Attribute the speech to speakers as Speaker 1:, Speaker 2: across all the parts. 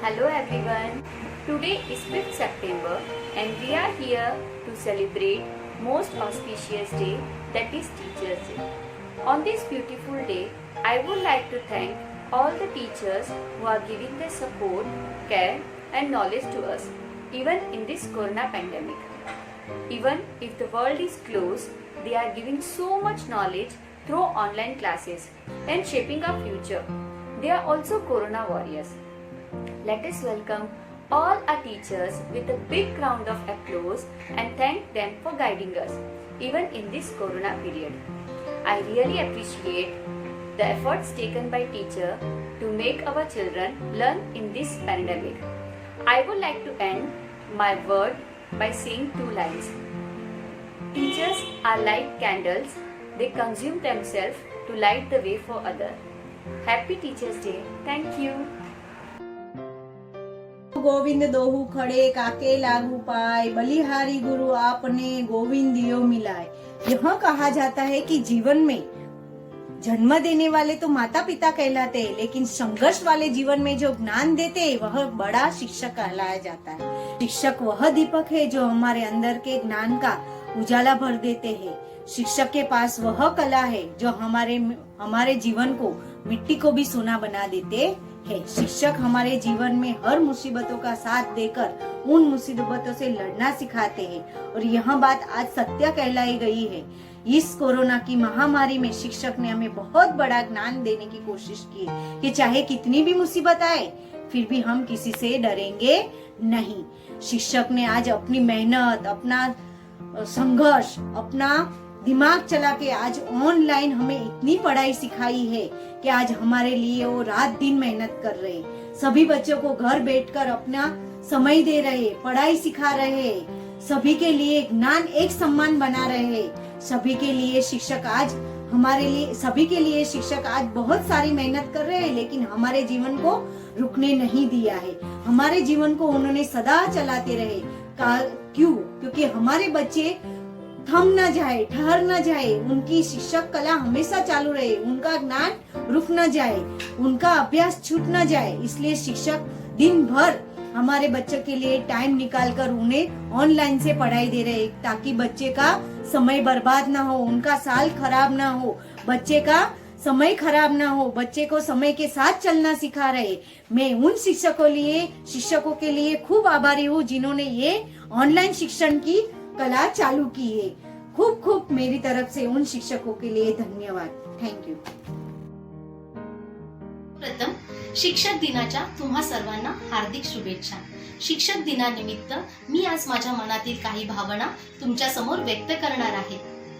Speaker 1: Hello everyone. Today is 5th September and we are here to celebrate most auspicious day, that is Teachers Day. On this beautiful day, I would like to thank all the teachers who are giving their support, care and knowledge to us even in this corona pandemic. Even if the world is closed, they are giving so much knowledge through online classes and shaping our future. They are also corona warriors. Let us welcome all our teachers with a big round of applause and thank them for guiding us even in this corona period. I really appreciate the efforts taken by teachers to make our children learn in this pandemic. I would like to end my word by saying two lines. Teachers are like candles, they consume themselves to light the way for others. Happy Teachers Day. Thank you.
Speaker 2: Govind दोहू खड़े काके लागू पाए, बलिहारी गुरु आपने गोविंद दियो मिलाए। यह कहा जाता है कि जीवन में जन्म देने वाले तो माता पिता कहलाते हैं, लेकिन संघर्ष वाले जीवन में जो ज्ञान देते हैं वह बड़ा शिक्षक कहलाया जाता है। शिक्षक वह दीपक है जो हमारे अंदर के ज्ञान का उजाला भर देते हैं। शिक्षक के पास वह कला है जो हमारे जीवन को मिट्टी को भी सोना बना देते है। शिक्षक हमारे जीवन में हर मुसीबतों का साथ देकर उन मुसीबतों से लड़ना सिखाते हैं और यह बात आज सत्य कहलाई गई है। इस कोरोना की महामारी में शिक्षक ने हमें बहुत बड़ा ज्ञान देने की कोशिश की कि चाहे कितनी भी मुसीबत आए फिर भी हम किसी से डरेंगे नहीं। शिक्षक ने आज अपनी मेहनत, अपना संघर्ष, अपना दिमाग चला के आज ऑनलाइन हमें इतनी पढ़ाई सिखाई है कि आज हमारे लिए वो रात दिन मेहनत कर रहे। सभी बच्चों को घर बैठकर अपना समय दे रहे, पढ़ाई सिखा रहे, सभी के लिए ज्ञान एक सम्मान बना रहे। सभी के लिए शिक्षक आज बहुत सारी मेहनत कर रहे हैं, लेकिन हमारे जीवन को रुकने नहीं दिया है। हमारे जीवन को उन्होंने सदा चलाते रहे। क्यों? क्योंकि हमारे बच्चे थम न जाए, ठहर न जाए, उनकी शिक्षक कला हमेशा चालू रहे, उनका ज्ञान रुक न जाए, उनका अभ्यास छूट न जाए। इसलिए शिक्षक दिन भर हमारे बच्चों के लिए टाइम निकालकर उन्हें ऑनलाइन से पढ़ाई दे रहे, ताकि बच्चे का समय बर्बाद ना हो, उनका साल खराब ना हो, बच्चे का समय खराब ना हो, बच्चे को समय के साथ चलना सिखा रहे। मैं उन शिक्षकों के लिए खूब आभारी हूँ जिन्होंने ये ऑनलाइन शिक्षण की कला चालू की है। खूब खूब मेरी तरफ से उन शिक्षकों के लिए धन्यवाद। Thank you.
Speaker 3: प्रथम शिक्षक दिनाच्या तुम्हा सर्वांना हार्दिक शुभेच्छा। शिक्षक दिनानिमित्त मी आज माझ्या मनातील काही भावना तुमच्या समोर व्यक्त करणार आहे।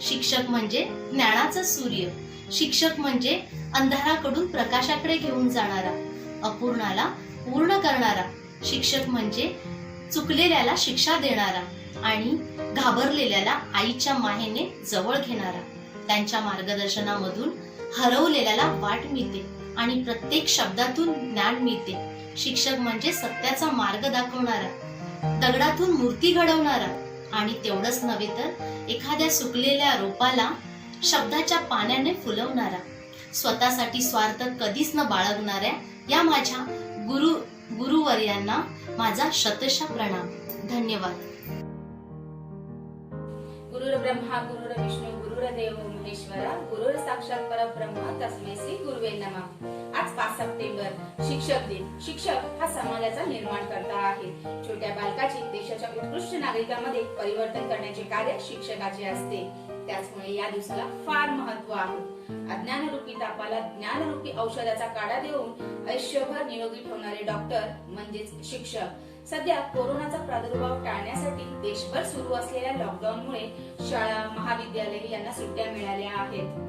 Speaker 3: शिक्षक म्हणजे ज्ञानाचा सूर्य, शिक्षक म्हणजे अंधाराकडून प्रकाशाकडे घेऊन जाणारा, अपूर्णाला पूर्ण करणारा, शिक्षक म्हणजे चुकलेल्याला शिक्षा देणारा आणि घाबरलेल्याला आईच्या मायेने जवळ घेणारा। त्यांच्या मार्गदर्शनामधून हरवलेल्याला वाट मिळते आणि प्रत्येक शब्दातून ज्ञान मिळते। शिक्षक म्हणजे सत्याचा मार्ग दाखवणारा, दगडातून मूर्ती घडवणारा आणि तेवढंच नव्हे तर एखाद्या सुकलेल्या रोपाला शब्दाच्या पाण्याने फुलवणारा, स्वतःसाठी स्वार्थ कधीच न बाळगणाऱ्या या माझ्या गुरुवर्यांना माझा शतशः प्रणाम। धन्यवाद।
Speaker 4: गुरुर्ब्रह्मा गुरुर्विष्णू गुरुर्देव महेश्वरा गुरुर साक्षात परब्रह्म तस्मै श्री गुरुवे नमः। आज 5 सप्टेंबर शिक्षक दिन। शिक्षक हा समाजाचा निर्माण करता आहे। छोट्या बालकाची देशाच्या उत्कृष्ट नागरिकांमध्ये परिवर्तन करण्याचे कार्य शिक्षकाचे असते। त्याचमुळे या दिवसाला फार महत्त्व आहे। अज्ञानरूपी तापाला ज्ञानरूपी औषधाचा काढा देऊन आयुष्यभर निरोगी ठेवणारे डॉक्टर म्हणजेच शिक्षक। सध्या कोरोनाचा प्रादुर्भाव टाळण्यासाठी देशभर सुरू असलेल्या लॉकडाऊनमुळे शाळा, महाविद्यालय यांना सुट्ट्या मिळाल्या आहेत।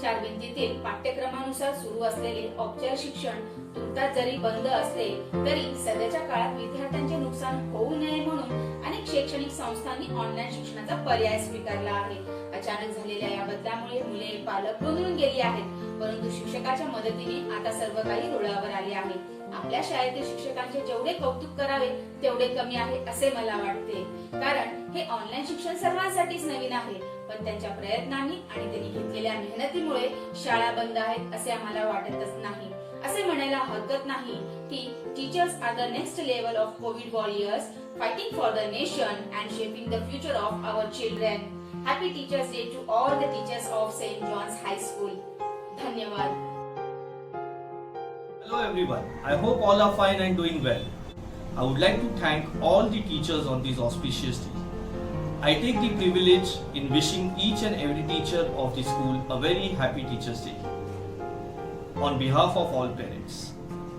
Speaker 4: 4 भिंतीतील पाठ्यक्रमानुसार सुरू असलेले औपचारिक शिक्षण तुर्तास जरी बंद असले तरी सध्याच्या काळात विद्यार्थ्यांचे नुकसान होऊ नये म्हणून अनेक शैक्षणिक संस्थांनी ऑनलाईन शिक्षणाचा पर्याय स्वीकारला आहे। अचानक झालेल्या या बदलामुळे मुले, पालक गोंधळून गेली आहेत, परंतु शिक्षकाच्या मदतीने आता सर्व काही रुळावर आले आहे। आपल्या शाळेतील शिक्षकांचे जेवढे कौतुक करावे तेवढे कमी आहे असे मला वाटते, कारण हे ऑनलाईन शिक्षण सर्वांसाठीच नवीन आहे, पण त्यांच्या प्रयत्नांनी आणि त्यांनी घेतलेल्या मेहनतीमुळे शाळा बंद आहेत असे आम्हाला वाटतच नाही। असे म्हणायला हरकत नाही की teachers are the next level of Covid warriors fighting for the nation and shaping the future of our children. Happy teachers day to all the teachers of saint John's high school. धन्यवाद.
Speaker 5: Hello everyone, I hope all are fine and doing well. I would like to thank all the teachers on this auspicious day. I take the privilege in wishing each and every teacher of the school a very happy Teachers Day. On behalf of all parents,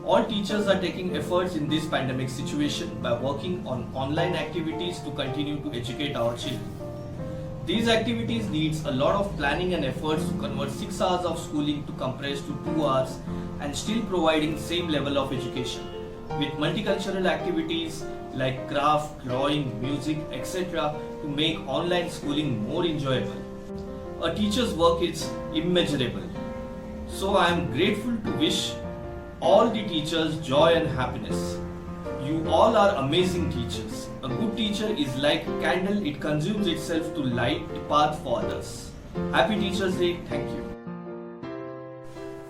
Speaker 5: all teachers are taking efforts in this pandemic situation by working on online activities to continue to educate our children. These activities needs a lot of planning and efforts to convert 6 hours of schooling to compress to 2 hours and still providing same level of education with multicultural activities like craft, drawing, music, etc. to make online schooling more enjoyable. A teacher's work is immeasurable. So I am grateful to wish all the teachers joy and happiness. You all are amazing teachers. A good teacher is like a candle, it consumes itself to light the path for others. Happy Teachers Day. Thank you.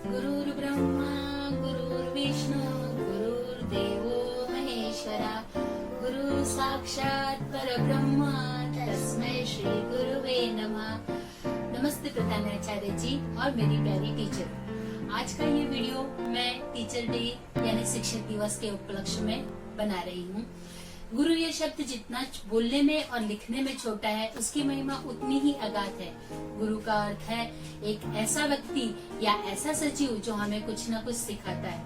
Speaker 3: गुरुर् ब्रह्मा गुरुर्विष्णू गुरुर्देवो महेश्वरा गुरु साक्षात परब्रह्म तस्मै श्री गुरुवे नमः. नमस्ते प्रधानाचार्य जी और मेरी प्यारी टीचर. आज का ये वीडियो मैं टीचर डे यानी शिक्षक दिवस के उपलक्ष्य में बना रही हूँ. गुरु ये शब्द जितना बोलने में और लिखने में छोटा है, उसकी महिमा उतनी ही अगाध है. गुरु का अर्थ है एक ऐसा व्यक्ति या ऐसा सचिव जो हमें कुछ न कुछ सिखाता है.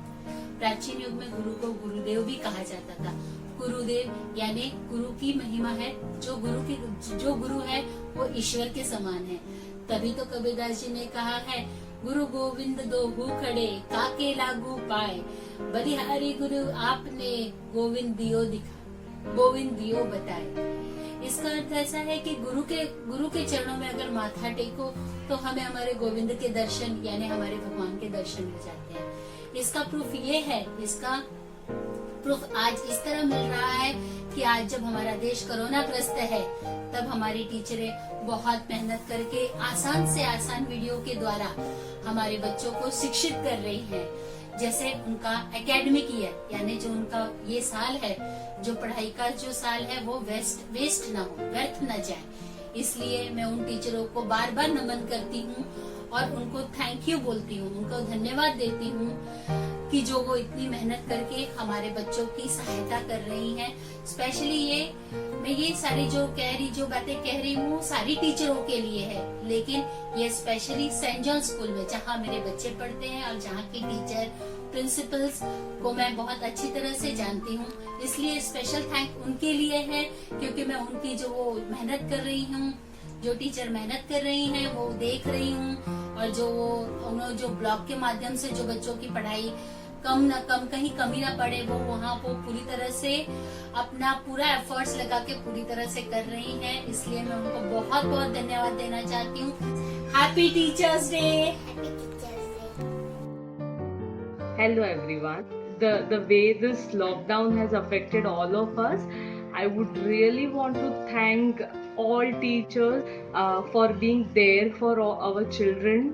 Speaker 3: प्राचीन युग में गुरु को गुरुदेव भी कहा जाता था. गुरुदेव यानी गुरु की महिमा है. जो गुरु है वो ईश्वर के समान है. तभी तो कबीरदास जी ने कहा है, गुरु गोविंद दोहु खड़े काके लागू पाए, बलिहारी गुरु आपने गोविंद दियो बताए. इसका अर्थ ऐसा है कि गुरु के चरणों में अगर माथा टेको तो हमें हमारे गोविंद के दर्शन यानी हमारे भगवान के दर्शन मिल जाते हैं. इसका प्रूफ आज इस तरह मिल रहा है कि आज जब हमारा देश कोरोना ग्रस्त है, तब हमारी टीचरें बहुत मेहनत करके आसान से आसान वीडियो के द्वारा हमारे बच्चों को शिक्षित कर रही हैं. जैसे उनका एकेडमिक ईयर यानी जो उनका ये साल है, जो पढ़ाई का जो साल है, वो वेस्ट ना हो, व्यर्थ न जाए. इसलिए मैं उन टीचरों को बार बार नमन करती हूँ और उनको थैंक यू बोलती हूँ, उनको धन्यवाद देती हूँ कि जो वो इतनी मेहनत करके हमारे बच्चों की सहायता कर रही हैं. स्पेशली मैं ये सारी जो बातें कह रही हूँ सारी टीचरों के लिए है, लेकिन ये स्पेशली सेंट जॉन स्कूल में जहाँ मेरे बच्चे पढ़ते हैं और जहाँ के टीचर प्रिंसिपल्स को मैं बहुत अच्छी तरह से जानती हूँ. इसलिए स्पेशल थैंक उनके लिए है, क्योंकि मैं उनकी जो वो मेहनत कर रही हूँ, जो टीचर मेहनत कर रही हैं वो देख रही हूँ. और उन्होंने जो ब्लॉग के माध्यम से जो बच्चों की पढ़ाई कहीं कमी ना पड़े, वो पूरी तरह से अपना पूरा एफर्ट्स लगा के पूरी तरह से कर रही हैं. इसलिए मैं उनको बहुत बहुत धन्यवाद देना चाहती हूँ. Happy teachers day.
Speaker 6: Hello everyone. The way this lockdown has affected all of us, I would really want to thank all teachers for being there for our children,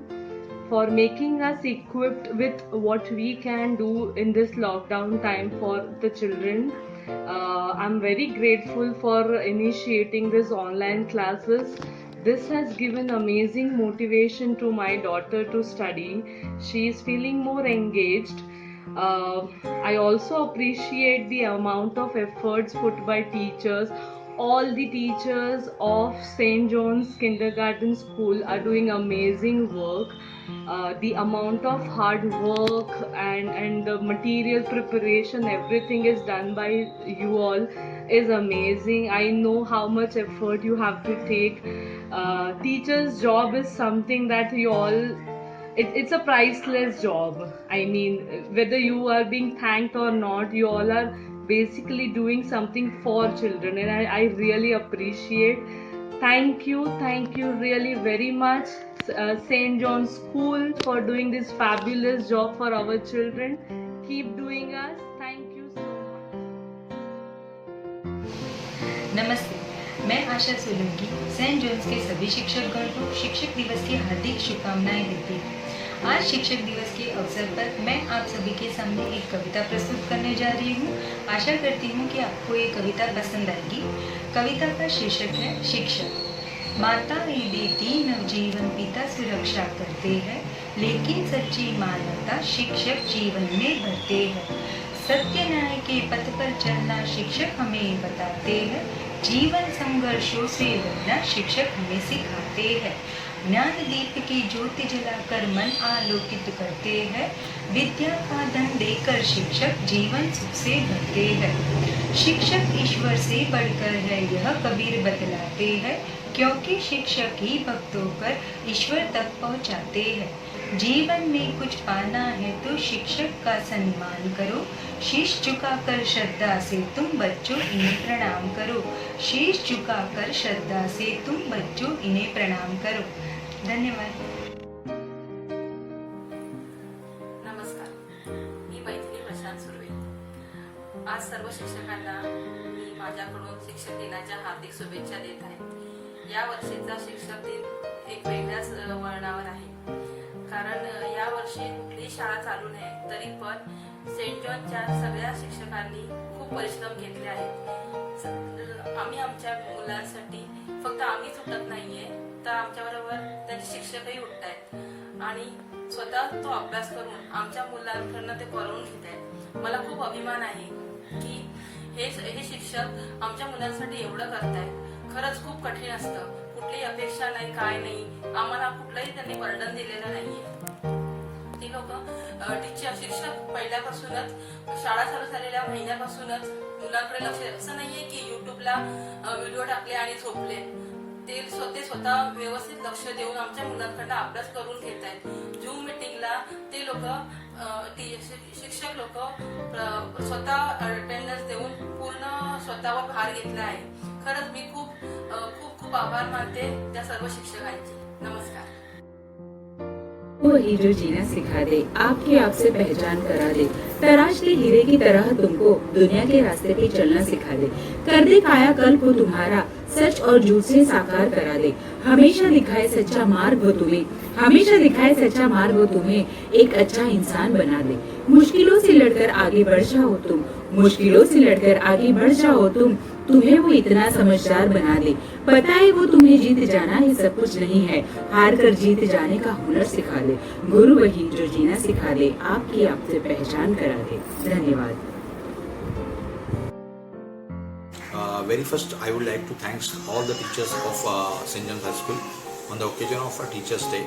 Speaker 6: for making us equipped with what we can do in this lockdown time for the children. I'm very grateful for initiating this online classes. This has given amazing motivation to my daughter to study. She is feeling more engaged. I also appreciate the amount of efforts put by teachers. All the teachers of St. John's Kindergarten School are doing amazing work. The amount of hard work and the material preparation, everything is done by you all is amazing. I know how much effort you have to take. Teacher's job is something that you all, it's a priceless job. I mean, whether you are being thanked or not, you all are basically doing something for children, and I really appreciate. Thank you really very much, St. John's School, for doing this fabulous job for our children. Keep doing us. Thank you so much.
Speaker 7: नमस्ते, मैं आशा Solanki Saint Johns के सभी शिक्षकगण को शिक्षक दिवस की हार्दिक शुभकामनाएं देती हूँ. आज शिक्षक दिवस के अवसर पर मैं आप सभी के सामने एक कविता प्रस्तुत करने जा रही हूँ। आशा करती हूँ कि आपको ये कविता पसंद आएगी। कविता का शीर्षक है शिक्षक। माता ये बेटी नवजीवन पिता सुरक्षा करते हैं, लेकिन सच्ची मानवता शिक्षक जीवन में भरते हैं। सत्य न्याय के पथ पर चलना शिक्षक हमें बताते हैं, जीवन संघर्षों से लड़ना शिक्षक हमें सिखाते हैं। ज्ञान दीप की ज्योति जलाकर मन आलोकित करते हैं, विद्या का धन देकर शिक्षक जीवन सुख से भरते हैं। शिक्षक ईश्वर से बढ़कर है यह कबीर बतलाते हैं, क्योंकि शिक्षक ही भक्त होकर ईश्वर तक पहुँचाते हैं। जीवन में कुछ पाना है तो शिक्षक का सम्मान करो, शीश झुकाकर श्रद्धा से तुम बच्चों इन्हें प्रणाम करो। शीश झुकाकर श्रद्धा से तुम बच्चों इन्हें प्रणाम करो। धन्यवाद।
Speaker 4: नमस्कार, मी मैथिली प्रशांत सुर्वे। आज सर्व शिक्षकांना मी माझ्याकडून शिक्षक दिनाच्या हार्दिक शुभेच्छा देत आहे। या वर्षीचा शिक्षक दिन एक वेगळ्याच वळणावर आहे, कारण या वर्षी कुठलीही शाळा चालू नाही, तरी पण सेंट जॉनच्या सगळ्या शिक्षकांनी खूप परिश्रम घेतले आहेत। आम्ही आमच्या मुलांसाठी फक्त आम्हीच उठत नाहीये, तर आमच्याबरोबर त्यांचे शिक्षकही उठत आहेत आणि स्वतः तो अभ्यास करून आमच्या मुलांकडनं ते करवून घेत आहेत। मला खूप अभिमान आहे की हे शिक्षक आमच्या मुलांसाठी एवढं करतायत। खरंच खूप कठीण असतं, कुठलीही अपेक्षा नाही, काय नाही, आम्हाला कुठलंही त्यांनी बर्डन दिलेलं नाहीये। ती लोक शिक्षक पहिल्यापासूनच शाळा चालू झालेल्या महिन्यापासूनच मुलांकडे लक्ष, असं नाहीये की युट्यूबला व्हिडिओ टाकले आणि झोपले, ते स्वतः व्यवस्थित लक्ष देऊन आमच्या मुलांकडनं अभ्यास करून घेत आहेत। झूम मिटिंगला ते लोक शिक्षक लोक स्वतः अटेंडन्स देऊन पूर्ण स्वतःवर भार घेतला आहे। खरंच मी खूप खूप खूप आभार मानते त्या सर्व शिक्षकांचे। नमस्कार।
Speaker 1: वही जो जीना सिखा दे, आपकी आपसे पहचान करा दे, तराशते हीरे की तरह तुमको दुनिया के रास्ते पे चलना सिखा दे, कर दे कायाकल्प हो तुम्हारा, सच और झूठ से साकार करा दे, हमेशा दिखाए सच्चा मार्ग वो तुम्हें, हमेशा दिखाए सच्चा मार्ग वो तुम्हें, एक अच्छा इंसान बना दे। मुश्किलों से लड़कर आगे बढ़ जाओ तुम, मुश्किलों से लड़कर आगे बढ़ जाओ तुम, तुम्हें वो इतना समझदार बना दे, पता है वो तुम्हें जीत जाना ही सब कुछ नहीं है, हार कर जीत जाने का हुनर सिखा दे। गुरु वही जो जीना सिखा दे, आपकी आपसे पहचान करा दे। धन्यवाद।
Speaker 8: Very first, I would like to thank all the teachers of St. John's High School on the occasion of Teachers' Day.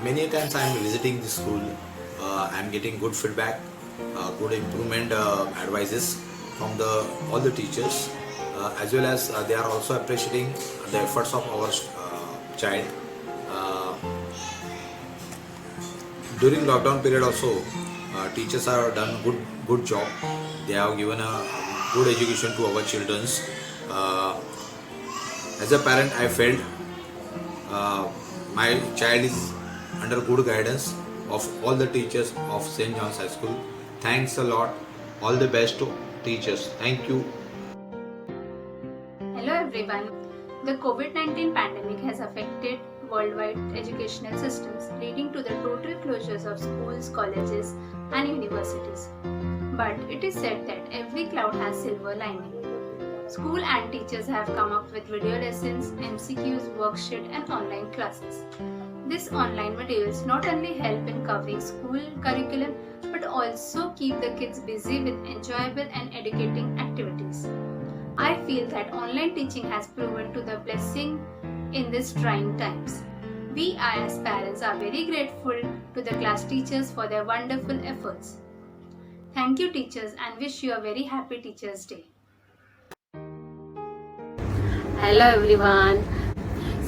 Speaker 8: Many times I am visiting the school, I am getting good feedback, good improvement advices from all the teachers, as well as they are also appreciating the efforts of our child. During lockdown period also, teachers have done good job. They have given a good education to our children. As a parent, I felt my child is under good guidance of all the teachers of St. John's High School. Thanks a lot. All the best to teachers. Thank you.
Speaker 9: Hello everyone. The COVID-19 pandemic has affected worldwide educational systems, leading to the total closures of schools, colleges, and universities. But it is said that every cloud has silver lining. School and teachers have come up with video lessons, MCQs, worksheet, and online classes. These online videos not only help in covering school curriculum, but also keep the kids busy with enjoyable and educating activities. I feel that online teaching has proven to the blessing in these trying times. We as parents are very grateful to the class teachers for their wonderful efforts. Thank you teachers and wish you a very happy Teachers' Day.
Speaker 10: Hello everyone,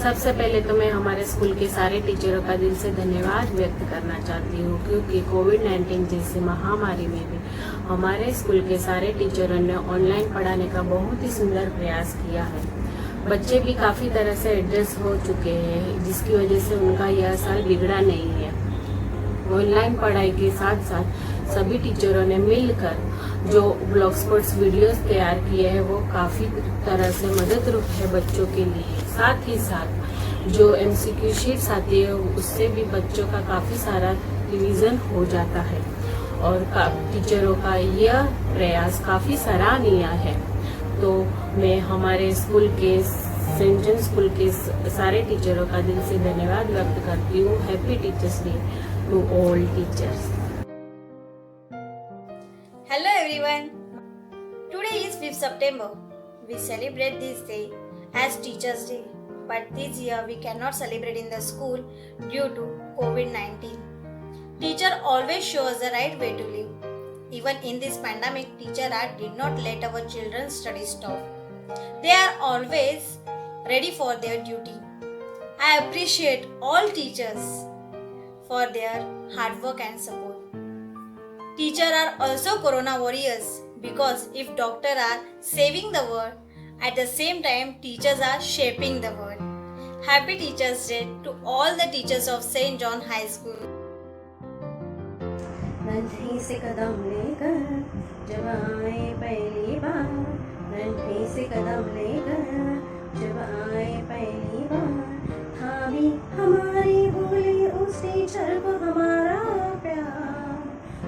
Speaker 10: सबसे पहले तो मैं हमारे school के सारे टीचरों का दिल से धन्यवाद व्यक्त करना चाहती हूँ, क्योंकि कोविड-19 जैसी महामारी में भी हमारे स्कूल के सारे टीचरों ने ऑनलाइन पढ़ाने का बहुत ही सुंदर प्रयास किया है। बच्चे भी काफ़ी तरह से एडजस्ट हो चुके हैं, जिसकी वजह से उनका यह साल बिगड़ा नहीं है। ऑनलाइन पढ़ाई के साथ साथ सभी टीचरों ने मिलकर जो ब्लॉग स्पोर्ट्स वीडियोस तैयार किए हैं वो काफ़ी तरह से मददरूप है बच्चों के लिए। साथ ही साथ जो MCQ शीट्स आती है उससे भी बच्चों का काफ़ी सारा रिवीजन हो जाता है और टीचरों का यह प्रयास काफ़ी सराहनीय है। तो मैं हमारे स्कूल के सेंट जॉन स्कूल के सारे टीचरों का दिल से धन्यवाद व्यक्त करती हूँ। Happy teachers day to all teachers.
Speaker 2: Hello everyone. Today is 5th September. We celebrate this day as Teachers' Day. But this year we cannot celebrate in the school due to COVID-19. Teacher always shows the right way to live. Even in this pandemic, teacher did not let our children study stop. They are always ready for their duty. I appreciate all teachers for their hard work and support. Teachers are also corona warriors because if doctors are saving the world, at the same time teachers are shaping the world. Happy Teachers' Day to all the teachers of St. John High School.
Speaker 10: नन्हे से कदम लेकर जब आए पहली बार, नन्हे से कदम लेकर जब आए पहली बार, थामी हमारी बोली उस टीचर को हमारा प्यार।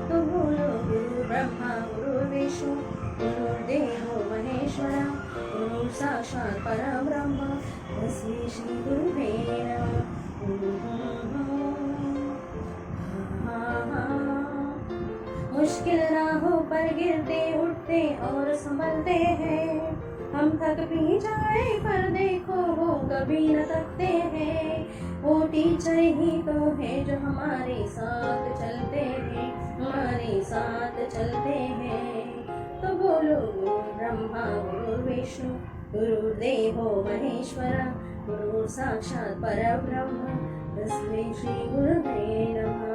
Speaker 10: तो बोलो गुरु ब्रह्मा गुरु विष्णु गुरुर्देवो महेश्वरा, गुरु साक्षात् परब्रह्म तस्मै श्री गुरुवे नमः। मुश्किल राहों पर गिरते उठते और संभलते हैं, हम थक भी जाए पर देखो वो कभी न थकते हैं। वो टीचर ही तो है जो हमारे साथ चलते हैं, हमारे साथ चलते हैं। तो बोलो गुरु ब्रह्मा गुरु विष्णु गुरुर्देवो महेश्वरा, गुरु साक्षात् परब्रह्म तस्मै श्री गुरुवे नमः।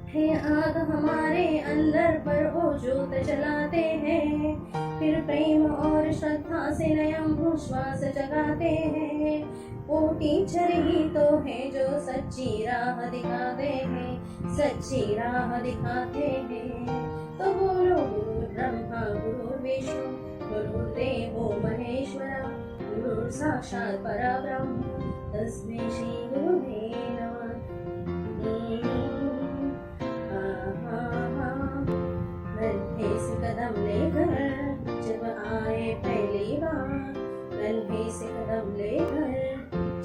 Speaker 10: है आग हमारे अंदर पर वो ज्योत जलाते हैं, फिर प्रेम और श्रद्धा से नयम विश्वास जगाते हैं। वो टीचर ही तो है जो सच्ची राह दिखाते हैं, सच्ची राह दिखाते हैं। तो बोलो गुरु ब्रह्मा गुरु विष्णु गुरुदेवो महेश्वरा, गुरु साक्षात् परब्रह्म तस्मै श्री गुरुवे नमः। नन्हे से कदम लेकर जब आए पहली बार, नन्हे से कदम लेकर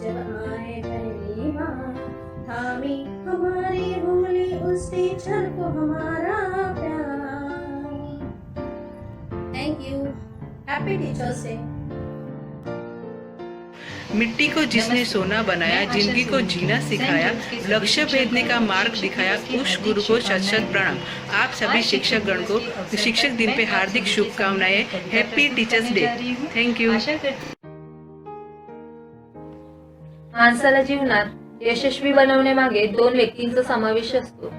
Speaker 10: जब आए पहली बार, थामी हमारी बोली उस टीचर को हमारा प्यार। Thank you. Happy teachers day.
Speaker 11: मिट्टी को जिसने सोना बनाया, जिंदगी को जीना सिखाया, लक्ष्य भेदने का मार्ग दिखाया, उस गुरु को शत शत प्रणाम। आप सभी शिक्षक गण को शिक्षक दिन पे हार्दिक शुभकामनाएं। Happy teachers day. Thank you.
Speaker 12: माणसाला जीवनात यशस्वी बनवण्यामागे 2 व्यक्तींचा समावेश असतो।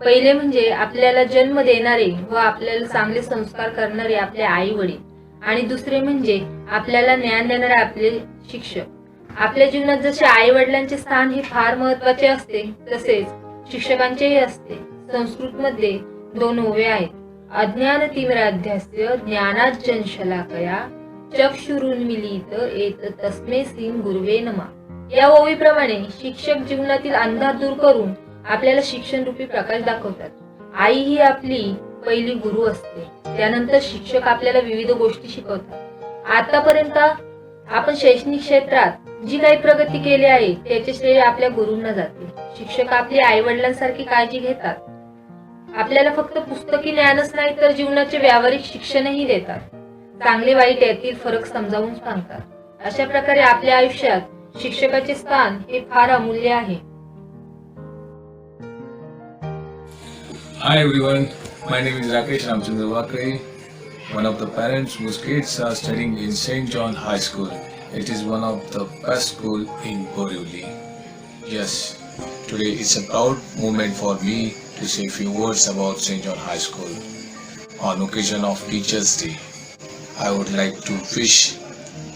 Speaker 12: पहिले म्हणजे आपल्याला जन्म देणारे व आपल्याला चांगले संस्कार करणारे आपले आई वडील, आणि दुसरे म्हणजे आपल्याला ज्ञान देणारे आपले शिक्षक। आपल्या जीवनात जसे आई वडिलांचे स्थान हे फार महत्वाचे असते, तसेच शिक्षकांचेही असते। संस्कृत मध्ये 2 ओव्या आहेत, अज्ञान तिमिराध्यास्य ज्ञानार्जन शलाकया चक्षुरुन्मीलित एत तस्मै श्री गुरुवे नमः। या ओवीप्रमाणे शिक्षक जीवनातील अंधार दूर करून आपल्याला शिक्षण रूपी प्रकाश दाखवतात। आई ही आपली पहिली गुरु असते, त्यानंतर शिक्षक आपल्याला विविध गोष्टी शिकवतात। आतापर्यंत आपण शैक्षणिक क्षेत्रात जी काही प्रगती केली आहे त्याचे श्रेय आपल्या गुरूंना जाते। शिक्षक आपली आई वडिलांसारखी काळजी घेतात। आपल्याला फक्त पुस्तकी ज्ञानच नाही तर जीवनाचे व्यावहारिक शिक्षणही देतात, चांगले वाईट यातील फरक समजावून सांगतात। अशा प्रकारे आपल्या आयुष्यात शिक्षकाचे स्थान हे फार अमूल्य आहे।
Speaker 13: Hi everyone, my name is Rakesh Ramchandra Vakre, one of the parents whose kids are studying in St. John High School. It is one of the best school in Borivali. Yes, today is a proud moment for me to say a few words about St. John High School. On occasion of Teachers' Day, I would like to wish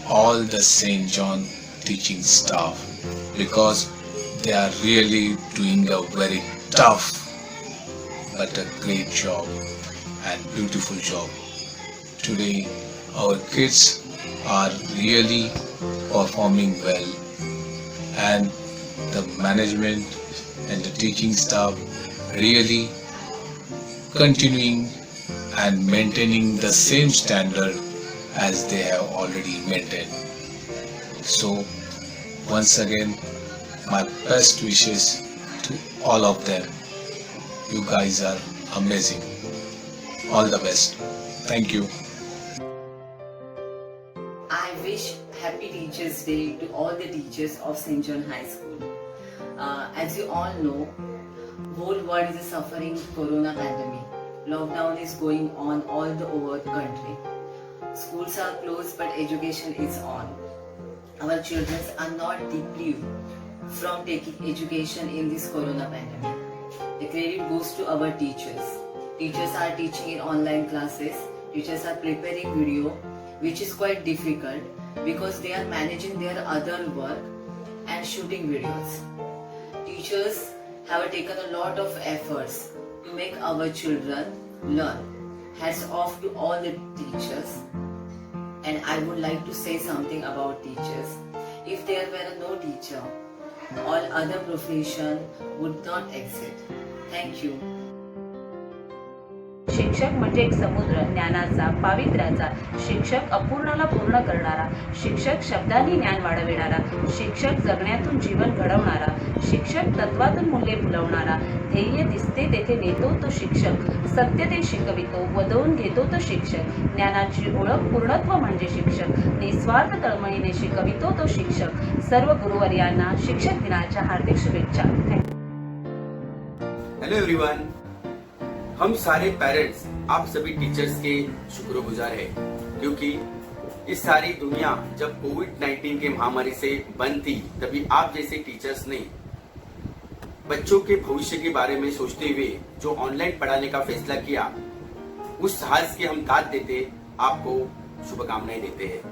Speaker 13: all the St. John teaching staff because they are really doing a very tough but a great job and beautiful job. Today our kids are really performing well, and the management and the teaching staff really continuing and maintaining the same standard as they have already maintained. So once again, my best wishes to all of them. You guys are amazing. All the best. Thank you.
Speaker 14: I wish Happy Teachers Day to all the teachers of St. John High School. As you all know, whole world is suffering corona pandemic. Lockdown is going on all over the country. Schools are closed but education is on. Our children are not deprived from taking education in this corona pandemic. The credit goes to our teachers. Teachers are teaching in online classes. Teachers are preparing video, which is quite difficult because they are managing their other work and shooting videos. Teachers have taken a lot of efforts to make our children learn. Hats off to all the teachers. And I would like to say something about teachers. If there were no teacher, all other profession would not exist. Thank you.
Speaker 15: शिक्षक म्हणजे एक समुद्र ज्ञानाचा, पावित्र्याचा. शिक्षक अपूर्णाला पूर्ण करणारा. शिक्षक शब्दांनी ज्ञान वाढविणारा. शिक्षक जगण्यातून जीवन घडवणारा. शिक्षक तत्वातून मूल्ये फुलवणारा. ध्येय दिसते तेथे नेतो तो शिक्षक. सत्य ते शिकवितो, वदवून घेतो तो शिक्षक. ज्ञानाची ओळख पूर्णत्व म्हणजे शिक्षक. निस्वार्थ तळमळीने शिकवितो तो शिक्षक. सर्व गुरुवर्यांना शिक्षक दिनाच्या हार्दिक शुभेच्छा.
Speaker 16: हेलो एवरीवन, हम सारे पेरेंट्स आप सभी टीचर्स के शुक्रगुजार हैं, क्योंकि इस सारी दुनिया जब कोविड-19 के महामारी से बंद थी, तभी आप जैसे टीचर्स ने बच्चों के भविष्य के बारे में सोचते हुए जो ऑनलाइन पढ़ाने का फैसला किया, उस साहस की हम दाद देते आपको शुभकामनाएं देते हैं।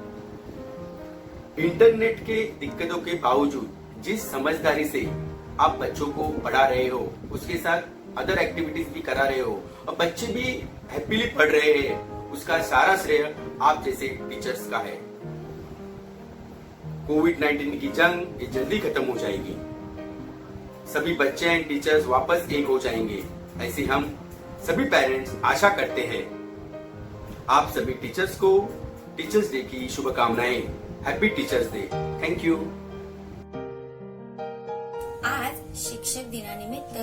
Speaker 16: इंटरनेट के दिक्कतों के बावजूद जिस समझदारी से आप बच्चों को पढ़ा रहे हो, उसके साथ अदर एक्टिविटीज भी करा रहे हो और बच्चे भी हैप्पीली पढ़ रहे हैं, उसका सारा श्रेय आप जैसे टीचर्स का है। कोविड-19 की जंग ये जल्दी खत्म हो जाएगी, सभी बच्चे एंड टीचर्स वापस एक हो जाएंगे, ऐसे हम सभी पेरेंट्स आशा करते हैं। आप सभी टीचर्स को टीचर्स डे की शुभकामनाएं। Happy teachers day. Thank you.
Speaker 17: आज शिक्षक दिनानिमित्त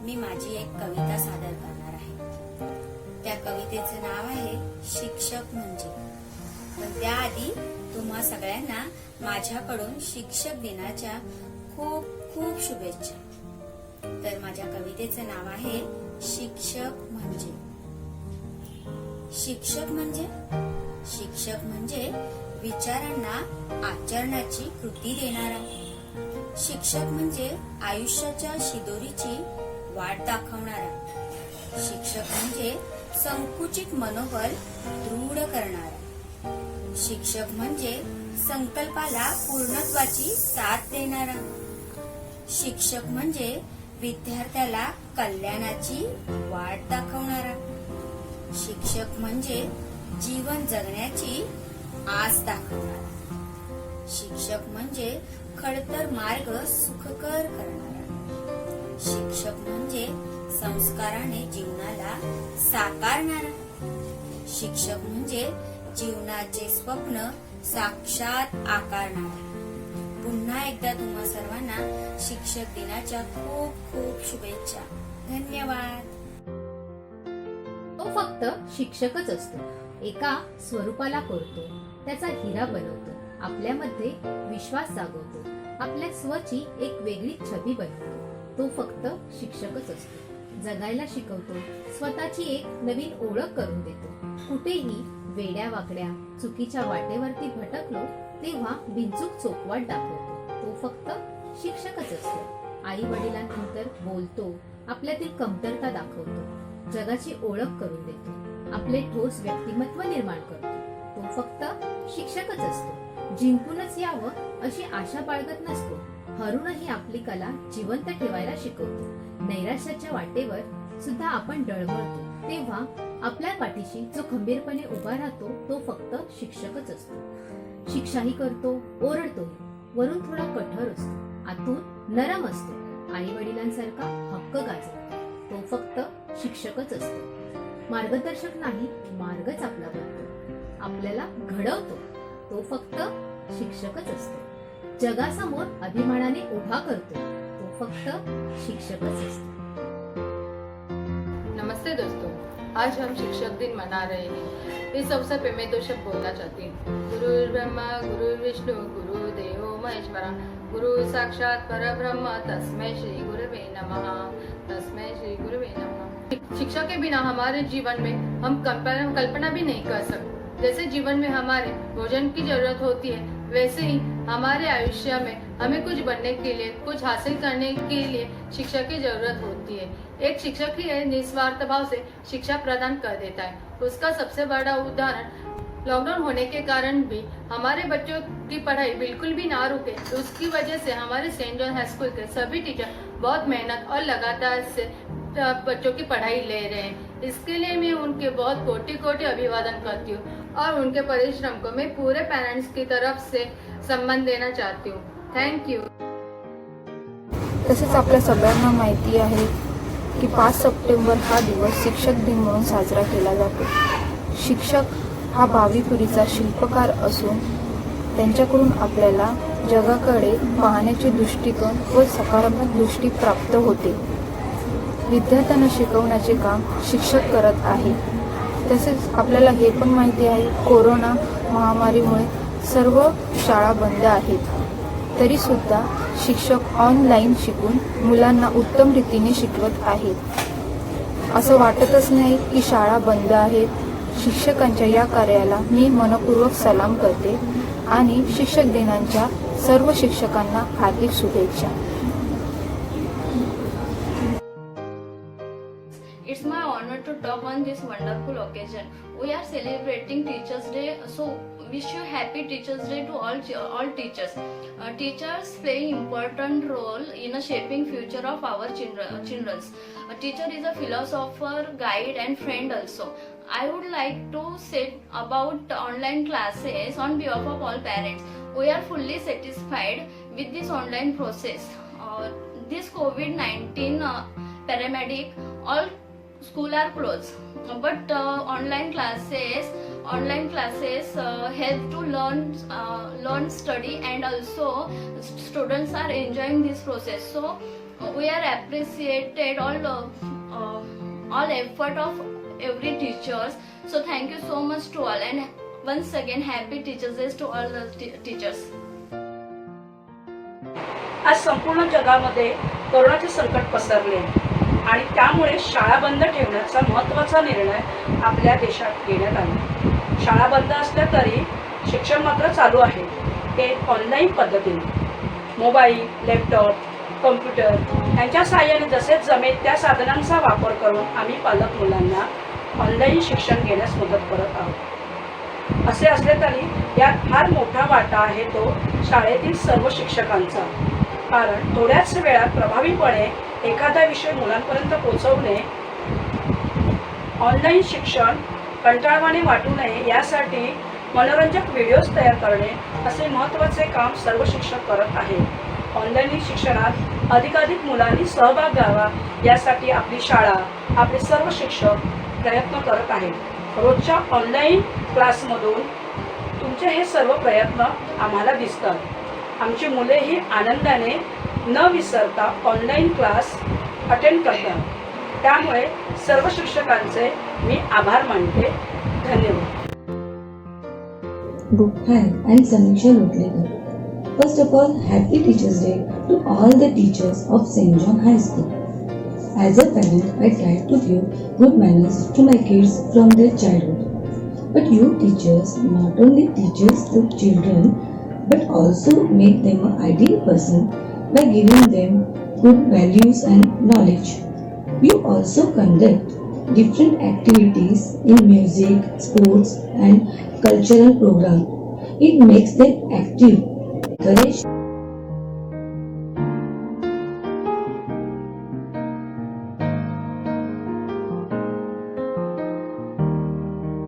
Speaker 17: मी माझी एक कविता सादर करणार आहे। त्या कवितेचं नाव आहे शिक्षक म्हणजे। पण त्याआधी तुम्हा सगळ्यांना माझ्याकडून शिक्षक दिनाच्या खूप खूप शुभेच्छा। तर माझ्या कवितेचं नाव आहे शिक्षक म्हणजे। शिक्षक म्हणजे शिक्षक म्हणजे विचारांना आचरणाची कृती देणारा। शिक्षक म्हणजे आयुष्याच्या शिदोरीची वाट दाखवणारा। शिक्षक म्हणजे संकुचित मनोबल दृढ करणारा। शिक्षक म्हणजे संकल्पाला पूर्णत्वाची साथ देणारा। शिक्षक म्हणजे विद्यार्थ्याला कल्याणाची वाट दाखवणारा। शिक्षक म्हणजे जीवन जगण्याची आस दाखवणारा। शिक्षक म्हणजे खडतर मार्ग सुखकर करणारा। शिक्षक म्हणजे संस्काराने जीवनाला साकारणारा। शिक्षक म्हणजे जीवनाचे स्वप्न साक्षात आकारणारा। पुन्हा एकदा तुम्हा सर्वांना शिक्षक दिनाच्या खूप खूप शुभेच्छा। धन्यवाद।
Speaker 18: तो फक्त शिक्षकच असतो, एका स्वरूपाला कोरतो, त्याचा हिरा बनवतो, आपल्यामध्ये विश्वास जागवतो, आपल्या स्वची एक वेगळी छबी बनवतो। तो फक्त शिक्षकच असतो, जगायला शिकवतो, स्वतःची एक नवीन ओळख करून देतो। कुठेही वेड्या वाकड्या चुकीच्या वाटेवरती भटकलो तेव्हा बिनचूक चोखवाट दाखवतो। तो फक्त शिक्षकच असतो, आई वडिलांनंतर बोलतो, आपल्यातील कमतरता दाखवतो, जगाची ओळख करून देतो, आपले ठोस व्यक्तिमत्व निर्माण करतो। तो फक्त शिक्षकच असतो, जिंकूनच यावं अशी आशा बाळगत नसतो, हरूनही आपली कला जिवंत ठेवायला शिकवतो। नैराश्याच्या वाटेवर सुद्धा आपण डळमळतो तेव्हा आपल्या पाठीशी जो खंबीरपणे उभा राहतो तो फक्त शिक्षकच असतो. शिक्षाही करतो, ओरडतोही, वरून थोडा कठोर असतो, आतून नरम असतो, आई वडिलांसारखा हक्क गाजवतो, तो फक्त शिक्षकच असतो. मार्गदर्शक नाही, मार्गच आपला बनतो, आपल्याला घडवतो, तो फक्त शिक्षकच असतो. जगासमोर अभिमानाने उभा करतो, तो फक्त शिक्षकच असतो.
Speaker 19: नमस्ते दोस्तों, आज हम शिक्षक दिन मना रहे हैं. इस अवसर पे मैं 2 शब्द बोलना चाहती हूँ. गुरु ब्रह्मा गुरु विष्णु गुरु देवो महेश्वरा, गुरु साक्षात परब्रह्म तस्मै श्री गुरुवे नमः, तस्मै श्री गुरुवे नमः. शिक्षा के बिना हमारे जीवन में हम कल्पना भी नहीं कर सकते. जैसे जीवन में हमारे भोजन की जरूरत होती है, वैसे ही हमारे आयुष्य में हमें कुछ बनने के लिए, कुछ हासिल करने के लिए शिक्षा की जरूरत होती है. एक शिक्षक ही है निस्वार्थ भाव से शिक्षा प्रदान कर देता है. उसका सबसे बड़ा उदाहरण लॉकडाउन होने के कारण भी हमारे बच्चों की पढ़ाई बिल्कुल भी ना रुके. उसकी वजह से हमारे सेंट जॉन हाई स्कूल के सभी टीचर बहुत मेहनत और लगातार से बच्चों की पढ़ाई ले रहे हैं. इसके लिए मैं उनके बहुत कोटि कोटि अभिवादन करती हूँ और उनके परिश्रम को मैं पूरे पेरेंट्स की तरफ से सम्मान देना चाहती हूँ. Thank you.
Speaker 20: तसेच आपल्या सगळ्यांना माहिती आहे की 5 सप्टेंबर हा दिवस शिक्षक दिन म्हणून साजरा केला जातो. शिक्षक हा भावी पिढीचा शिल्पकार असून त्यांच्याकडून आपल्याला जगाकडे पाहण्याचे दृष्टिकोन व सकारात्मक दृष्टी प्राप्त होते. विद्यार्थ्यांना शिकवण्याचे काम शिक्षक करत आहे. तसेच आपल्याला हे पण माहिती आहे कोरोना महामारीमुळे सर्व शाळा बंद आहेत, तरी सुद्धा शिक्षक ऑनलाईन शिकून मुलांना उत्तम रीतीने शिकवत आहेत. असं वाटतच नाही की शाळा बंद आहेत. शिक्षकांच्या या कार्याला मी मनपूर्वक सलाम करते आणि शिक्षक दिनाच्या सर्व शिक्षकांना हार्दिक शुभेच्छा.
Speaker 21: It's my honor to talk on this wonderful occasion. We are celebrating Teachers' Day, so wish you happy Teachers' Day to all teachers. Teachers play important role in shaping future of our children. A teacher is a philosopher, guide, and friend also. I would like to say about online classes on behalf of all parents. We are fully satisfied with this online process. This COVID-19 pandemic, all school are closed, but online classes help to learn, study, and also students are enjoying this process. So we are appreciated all effort of every teachers. So thank you so much to all, and once again happy Teachers Day to all the teachers.
Speaker 22: आज संपूर्ण जगामध्ये कोरोनाचे संकट पसरले आणि त्यामुळे शाळा बंद ठेवण्याचा महत्त्वाचा निर्णय आपल्या देशात घेण्यात आला. शाळा बंद असल्या तरी शिक्षण मात्र चालू आहे. ते ऑनलाईन पद्धतीने मोबाईल, लॅपटॉप, कॉम्प्युटर यांच्या साहाय्याने जसे जमेल त्या साधनांचा वापर करून आम्ही पालक मुलांना ऑनलाईन शिक्षण घेण्यास मदत करत आहोत. असे असले तरी यात फार मोठा वाटा आहे तो शाळेतील सर्व शिक्षकांचा. कारण थोड्याच वेळात प्रभावीपणे एखादा विषय मुलांपर्यंत पोहोचवणे, ऑनलाईन शिक्षण कंटाळवाणे वाटू नये यासाठी मनोरंजक व्हिडिओज तयार करणे असे महत्त्वाचे काम सर्व शिक्षक करत आहेत. ऑनलाईन शिक्षणात अधिकाधिक मुलांनी सहभाग घ्यावा यासाठी आपली शाळा, आपले सर्व शिक्षक प्रयत्न करत आहेत. रोजच्या ऑनलाईन क्लासमधून तुमचे हे सर्व प्रयत्न आम्हाला दिसतात. आमची मुलेही आनंदाने न विसरता ऑनलाईन क्लास अटेंड करतात. त्यामुळे सर्व शिक्षकांचे मी आभार मानते. धन्यवाद.
Speaker 23: Hi, I'm Samisha Lotlekar. First of all, happy Teachers' Day to all the teachers of St. John High School. As a parent, I try to give good manners to my kids from their childhood. But you teachers not only teaches the children, but also make them an ideal person by giving them good values and knowledge. You also conduct different activities in music, sports and cultural program. It makes them active, encouraged